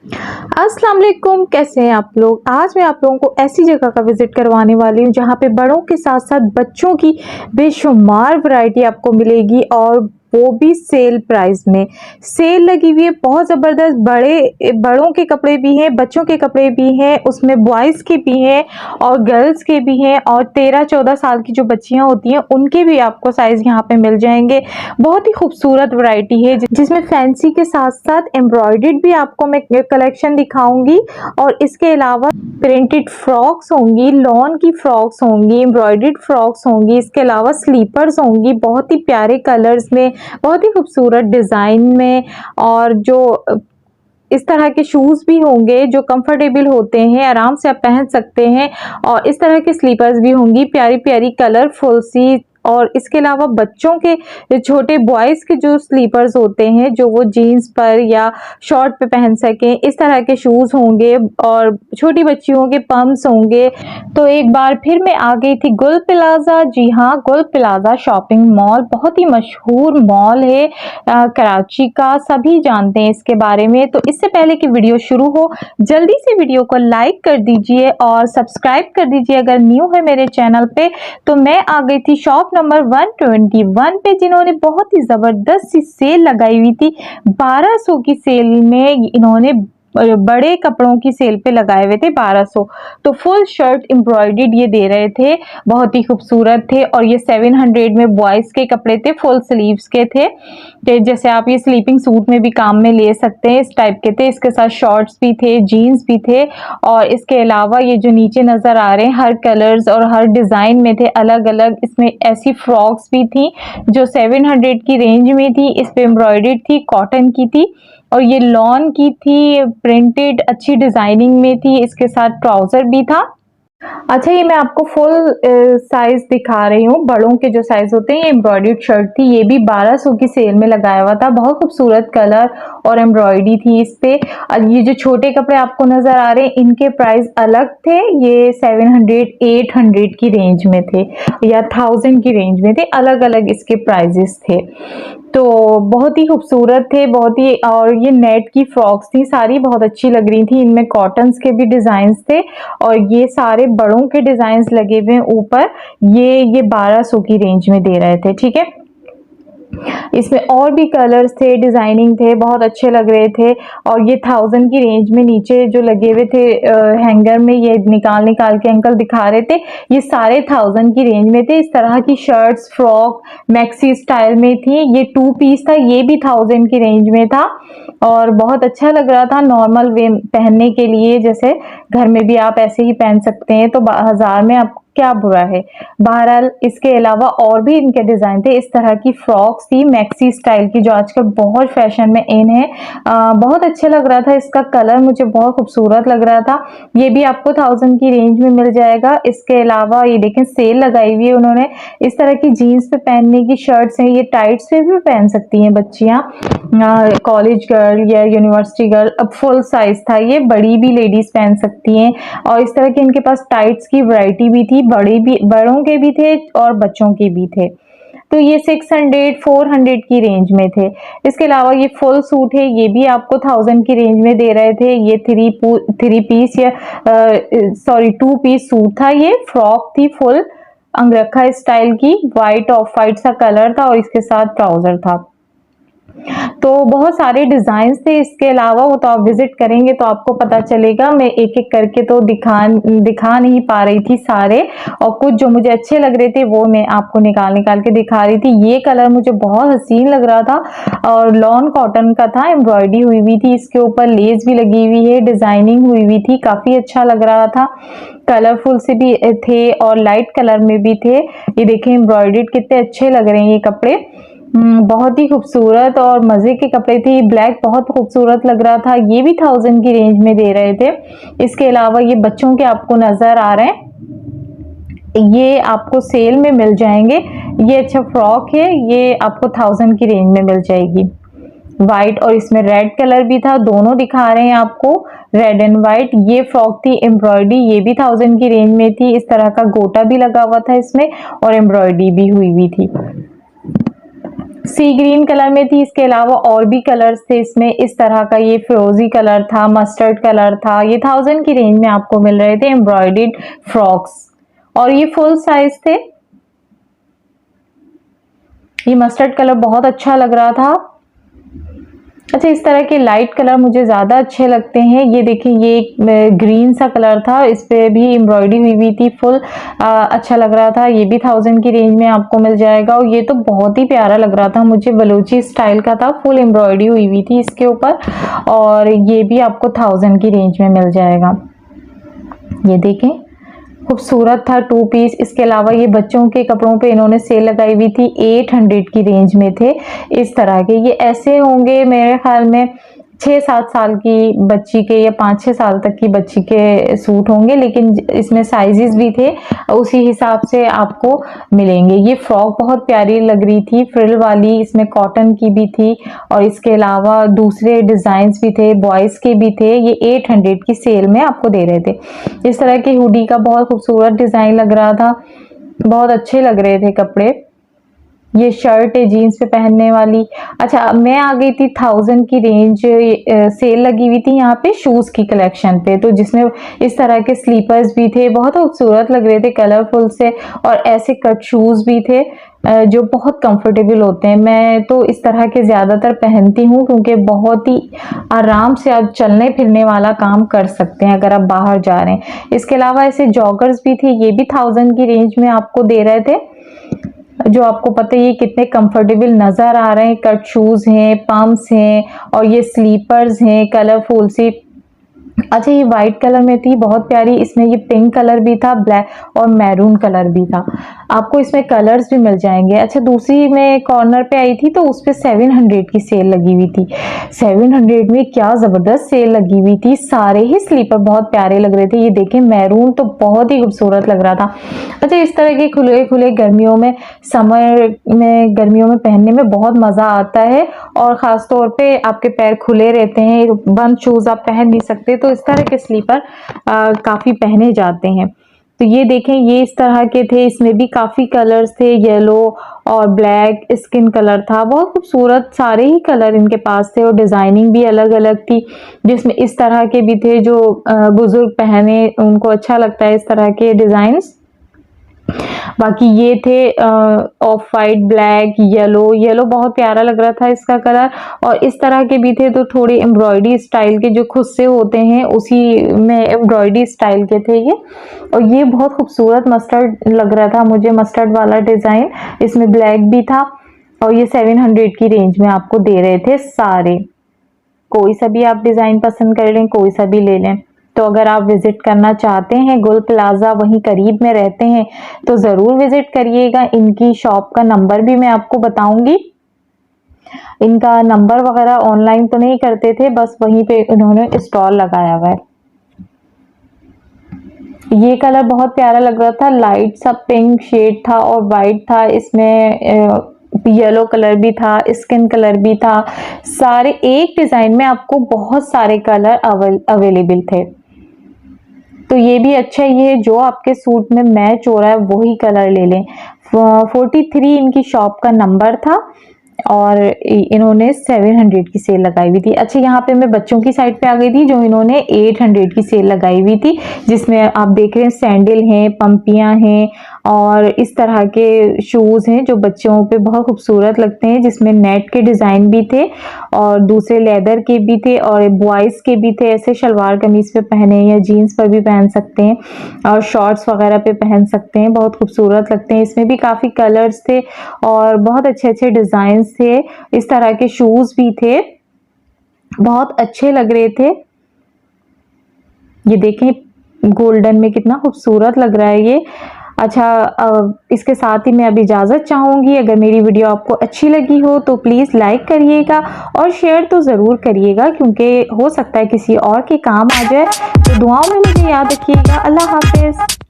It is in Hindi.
अस्सलाम वालेकुम, कैसे हैं आप लोग। आज मैं आप लोगों को ऐसी जगह का विजिट करवाने वाली हूँ जहाँ पे बड़ों के साथ साथ बच्चों की बेशुमार वैरायटी आपको मिलेगी और वो भी सेल प्राइस में। सेल लगी हुई है बहुत ज़बरदस्त। बड़ों के कपड़े भी हैं, बच्चों के कपड़े भी हैं, उसमें बॉयज़ के भी हैं और गर्ल्स के भी हैं और 13-14 साल की जो बच्चियाँ होती हैं उनके भी आपको साइज़ यहाँ पे मिल जाएंगे। बहुत ही खूबसूरत वैरायटी है जिसमें फैंसी के साथ साथ एम्ब्रॉयडर्ड भी आपको मैं कलेक्शन दिखाऊंगी और इसके अलावा प्रिंटेड फ्रॉक्स होंगी, लॉन की फ्रॉक्स होंगी, एम्ब्रॉयडर्ड फ्रॉक्स होंगी, इसके अलावा स्लीपर्स होंगी बहुत ही प्यारे कलर्स में, बहुत ही खूबसूरत डिज़ाइन में। और जो इस तरह के शूज़ भी होंगे जो कंफर्टेबल होते हैं, आराम से आप पहन सकते हैं। और इस तरह के स्लीपर्स भी होंगी प्यारी प्यारी कलरफुल सी। और इसके अलावा बच्चों के छोटे बॉयज़ के जो स्लीपर्स होते हैं जो वो जीन्स पर या शॉर्ट पे पहन सकें, इस तरह के शूज़ होंगे और छोटी बच्चियों के पम्प्स होंगे। तो एक बार फिर मैं आ गई थी गुल प्लाजा। जी हाँ, गुल प्लाजा शॉपिंग मॉल बहुत ही मशहूर मॉल है कराची का, सभी जानते हैं इसके बारे में। तो इससे पहले कि वीडियो शुरू हो, जल्दी से वीडियो को लाइक कर दीजिए और सब्सक्राइब कर दीजिए अगर न्यू है मेरे चैनल पे। तो मैं आ गई थी शॉप नंबर 121 पे, जिन्होंने बहुत ही जबरदस्त सी सेल लगाई हुई थी। 1200 की सेल में इन्होंने बड़े कपड़ों की सेल पे लगाए हुए थे 1200। तो फुल शर्ट एम्ब्रॉयडर्ड ये दे रहे थे, बहुत ही खूबसूरत थे। और ये 700 में बॉयज के कपड़े थे, फुल स्लीव्स के थे। तो जैसे आप ये स्लीपिंग सूट में भी काम में ले सकते हैं, इस टाइप के थे। इसके साथ शॉर्ट्स भी थे, जीन्स भी थे। और इसके अलावा ये जो नीचे नजर आ रहे हैं हर कलर्स और हर डिजाइन में थे अलग अलग। इसमें ऐसी फ्रॉक्स भी थी जो 700 की रेंज में थी, इस पे एम्ब्रॉयडर्ड थी, कॉटन की थी। और ये लॉन की थी, प्रिंटेड अच्छी डिजाइनिंग में थी, इसके साथ ट्राउजर भी था। अच्छा, ये मैं आपको फुल साइज दिखा रही हूँ। बड़ों के जो साइज होते हैं, ये एम्ब्रॉयडर्ड शर्ट थी, ये भी 1200 की सेल में लगाया हुआ था। बहुत खूबसूरत कलर और एम्ब्रॉयडरी थी इस पे। ये जो छोटे कपड़े आपको नजर आ रहे हैं इनके प्राइस अलग थे, ये 700-800 की रेंज में थे या 1000 की रेंज में थे, अलग अलग इसके प्राइजेस थे। तो बहुत ही खूबसूरत थे, बहुत ही। और ये नेट की फ्रॉक्स थी, सारी बहुत अच्छी लग रही थी। इनमें कॉटन्स के भी डिजाइन थे और ये सारे बड़ों के डिजाइन लगे हुए ऊपर। ये 1200 की रेंज में दे रहे थे, ठीक है। इसमें और भी कलर्स थे, डिजाइनिंग थे, बहुत अच्छे लग रहे थे। और ये 1000 की रेंज में नीचे जो लगे हुए थे हैंगर में, ये निकाल निकाल के अंकल दिखा रहे थे, ये सारे 1000 की रेंज में थे। इस तरह की शर्ट्स, फ्रॉक मैक्सी स्टाइल में थी। ये 2 पीस था, ये भी 1000 की रेंज में था और बहुत अच्छा लग रहा था नॉर्मल वे पहनने के लिए। जैसे घर में भी आप ऐसे ही पहन सकते हैं, तो 1000 में आप क्या बुरा है। बहरहाल इसके अलावा और भी इनके डिजाइन थे। इस तरह की फ्रॉक्स थी मैक्सी स्टाइल की, जो आजकल बहुत फैशन में इन है। बहुत अच्छा लग रहा था, इसका कलर मुझे बहुत खूबसूरत लग रहा था। ये भी आपको 1000 की रेंज में मिल जाएगा। इसके अलावा ये देखें सेल लगाई हुई है उन्होंने। इस तरह की जीन्स पे पहनने की शर्ट्स हैं, ये टाइट्स पे भी पहन सकती हैं बच्चियां, कॉलेज गर्ल या यूनिवर्सिटी गर्ल। अब फुल साइज था, ये बड़ी भी लेडीज पहन सकती हैं। और इस तरह के इनके पास टाइट्स की वैरायटी भी थी, बड़ों के भी थे और बच्चों के भी थे। तो ये 600-400 की रेंज में थे। इसके अलावा ये फुल सूट है, ये भी आपको 1000 की रेंज में दे रहे थे। ये थ्री पीस या सॉरी 2 पीस सूट था। ये फ्रॉक थी फुल अंगरखा स्टाइल की, व्हाइट ऑफ व्हाइट सा कलर था और इसके साथ ट्राउजर था। तो बहुत सारे डिजाइन थे। इसके अलावा वो तो आप विजिट करेंगे तो आपको पता चलेगा। मैं एक एक करके तो दिखा नहीं पा रही थी सारे, और कुछ जो मुझे अच्छे लग रहे थे वो मैं आपको निकाल निकाल के दिखा रही थी। ये कलर मुझे बहुत हसीन लग रहा था और लॉन कॉटन का था, एम्ब्रॉयडरी हुई हुई थी, इसके ऊपर लेस भी लगी हुई है, डिजाइनिंग हुई हुई थी, काफी अच्छा लग रहा था। कलरफुल से भी थे और लाइट कलर में भी थे। ये देखें एम्ब्रॉयडर्ड कितने अच्छे लग रहे हैं ये कपड़े, बहुत ही खूबसूरत और मजे के कपड़े थे। ब्लैक बहुत खूबसूरत लग रहा था, ये भी 1000 की रेंज में दे रहे थे। इसके अलावा ये बच्चों के आपको नजर आ रहे हैं, ये आपको सेल में मिल जाएंगे। ये अच्छा फ्रॉक है, ये आपको 1000 की रेंज में मिल जाएगी। व्हाइट और इसमें रेड कलर भी था, दोनों दिखा रहे हैं आपको, रेड एंड व्हाइट। ये फ्रॉक थी एम्ब्रॉयडरी, ये भी 1000 की रेंज में थी। इस तरह का गोटा भी लगा हुआ था इसमें और एम्ब्रॉयडरी भी हुई थी। सी ग्रीन कलर में थी। इसके अलावा और भी कलर्स थे इसमें, इस तरह का ये फिरोजी कलर था, मस्टर्ड कलर था। ये 1000 की रेंज में आपको मिल रहे थे एम्ब्रॉयडर्ड फ्रॉक्स, और ये फुल साइज थे। ये मस्टर्ड कलर बहुत अच्छा लग रहा था। अच्छा, इस तरह के लाइट कलर मुझे ज़्यादा अच्छे लगते हैं। ये देखिए, ये एक ग्रीन सा कलर था, इस पे भी एम्ब्रॉयडरी हुई हुई थी, फुल अच्छा लग रहा था। ये भी 1000 की रेंज में आपको मिल जाएगा, और ये तो बहुत ही प्यारा लग रहा था मुझे, बलूची स्टाइल का था, फुल एम्ब्रॉयडरी हुई हुई थी इसके ऊपर, और ये भी आपको 1000 की रेंज में मिल जाएगा। ये देखें, खूबसूरत था 2 पीस। इसके अलावा ये बच्चों के कपड़ों पे इन्होंने सेल लगाई हुई थी, 800 की रेंज में थे इस तरह के। ये ऐसे होंगे मेरे ख्याल में 6-7 साल की बच्ची के या 5-6 साल तक की बच्ची के सूट होंगे, लेकिन इसमें साइजेस भी थे, उसी हिसाब से आपको मिलेंगे। ये फ्रॉक बहुत प्यारी लग रही थी, फ्रिल वाली, इसमें कॉटन की भी थी, और इसके अलावा दूसरे डिजाइन्स भी थे, बॉयज के भी थे। ये 800 की सेल में आपको दे रहे थे। इस तरह की हुडी का बहुत खूबसूरत डिजाइन लग रहा था, बहुत अच्छे लग रहे थे कपड़े। ये शर्ट है जीन्स पे पहनने वाली। अच्छा, मैं आ गई थी 1000 की रेंज, सेल लगी हुई थी यहाँ पे शूज की कलेक्शन पे, तो जिसमें इस तरह के स्लीपर्स भी थे, बहुत खूबसूरत लग रहे थे, कलरफुल से, और ऐसे कट शूज भी थे जो बहुत कंफर्टेबल होते हैं। मैं तो इस तरह के ज़्यादातर पहनती हूँ, क्योंकि बहुत ही आराम से आप चलने फिरने वाला काम कर सकते हैं अगर आप बाहर जा रहे हैं। इसके अलावा ऐसे जॉगर्स भी थे, ये भी 1000 की रेंज में आपको दे रहे थे, जो आपको पता है ये कितने कंफर्टेबल नज़र आ रहे हैं। कट शूज़ हैं, पम्प्स हैं, और ये स्लीपर्स हैं कलरफुल सी। अच्छा, ये वाइट कलर में थी, बहुत प्यारी। इसमें ये पिंक कलर भी था, ब्लैक और मैरून कलर भी था, आपको इसमें कलर्स भी मिल जाएंगे। अच्छा, दूसरी मैं कॉर्नर पे आई थी तो उस पे 700 की सेल लगी हुई थी। 700 में क्या ज़बरदस्त सेल लगी हुई थी, सारे ही स्लीपर बहुत प्यारे लग रहे थे। ये देखें, मैरून तो बहुत ही खूबसूरत लग रहा था। अच्छा, इस तरह के खुले खुले गर्मियों में, समर में, गर्मियों में पहनने में बहुत मज़ा आता है, और ख़ास तौर पे आपके पैर खुले रहते हैं, बंद शूज़ आप पहन नहीं सकते, तो इस तरह के स्लीपर काफ़ी पहने जाते हैं। तो ये देखें, ये इस तरह के थे, इसमें भी काफ़ी कलर्स थे, येलो और ब्लैक स्किन कलर था, बहुत खूबसूरत सारे ही कलर इनके पास थे, और डिज़ाइनिंग भी अलग अलग थी, जिसमें इस तरह के भी थे जो बुजुर्ग पहने उनको अच्छा लगता है इस तरह के डिज़ाइंस। बाकी ये थे ऑफ वाइट, ब्लैक, येलो बहुत प्यारा लग रहा था इसका कलर, और इस तरह के भी थे तो थोड़ी एम्ब्रॉयडरी स्टाइल के जो खुद से होते हैं उसी में एम्ब्रॉयडरी स्टाइल के थे ये। और ये बहुत खूबसूरत मस्टर्ड लग रहा था मुझे, मस्टर्ड वाला डिज़ाइन, इसमें ब्लैक भी था, और ये 700 की रेंज में आपको दे रहे थे सारे। कोई सा भी आप डिज़ाइन पसंद कर लें, कोई सा भी ले लें। तो अगर आप विज़िट करना चाहते हैं, गुल प्लाजा वहीं करीब में रहते हैं, तो ज़रूर विज़िट करिएगा। इनकी शॉप का नंबर भी मैं आपको बताऊंगी। इनका नंबर वगैरह ऑनलाइन तो नहीं करते थे, बस वहीं पे इन्होंने स्टॉल लगाया हुआ है। ये कलर बहुत प्यारा लग रहा था, लाइट सा पिंक शेड था और वाइट था, इसमें येलो कलर भी था, स्किन कलर भी था, सारे एक डिज़ाइन में आपको बहुत सारे कलर अवेलेबल थे। तो ये भी अच्छा ही है, जो आपके सूट में मैच हो रहा है वही कलर ले लें। 43 इनकी शॉप का नंबर था, और इन्होंने 700 की सेल लगाई हुई थी। अच्छा, यहाँ पे मैं बच्चों की साइड पे आ गई थी, जो इन्होंने 800 की सेल लगाई हुई थी, जिसमें आप देख रहे हैं सैंडल हैं, पंपियां हैं, और इस तरह के शूज़ हैं जो बच्चों पे बहुत खूबसूरत लगते हैं, जिसमें नेट के डिज़ाइन भी थे और दूसरे लेदर के भी थे, और बॉयज़ के भी थे, ऐसे शलवार कमीज पे पहने या जीन्स पर भी पहन सकते हैं, और शॉर्ट्स वगैरह पे पहन सकते हैं, बहुत खूबसूरत लगते हैं। इसमें भी काफ़ी कलर्स थे और बहुत अच्छे अच्छे डिज़ाइन थे, इस तरह के शूज भी थे, बहुत अच्छे लग रहे थे। ये देखें, गोल्डन में कितना खूबसूरत लग रहा है ये। अच्छा, इसके साथ ही मैं अब इजाज़त चाहूँगी। अगर मेरी वीडियो आपको अच्छी लगी हो तो प्लीज़ लाइक करिएगा और शेयर तो ज़रूर करिएगा, क्योंकि हो सकता है किसी और के काम आ जाए। तो दुआओं में मुझे याद रखिएगा। अल्लाह हाफिज़।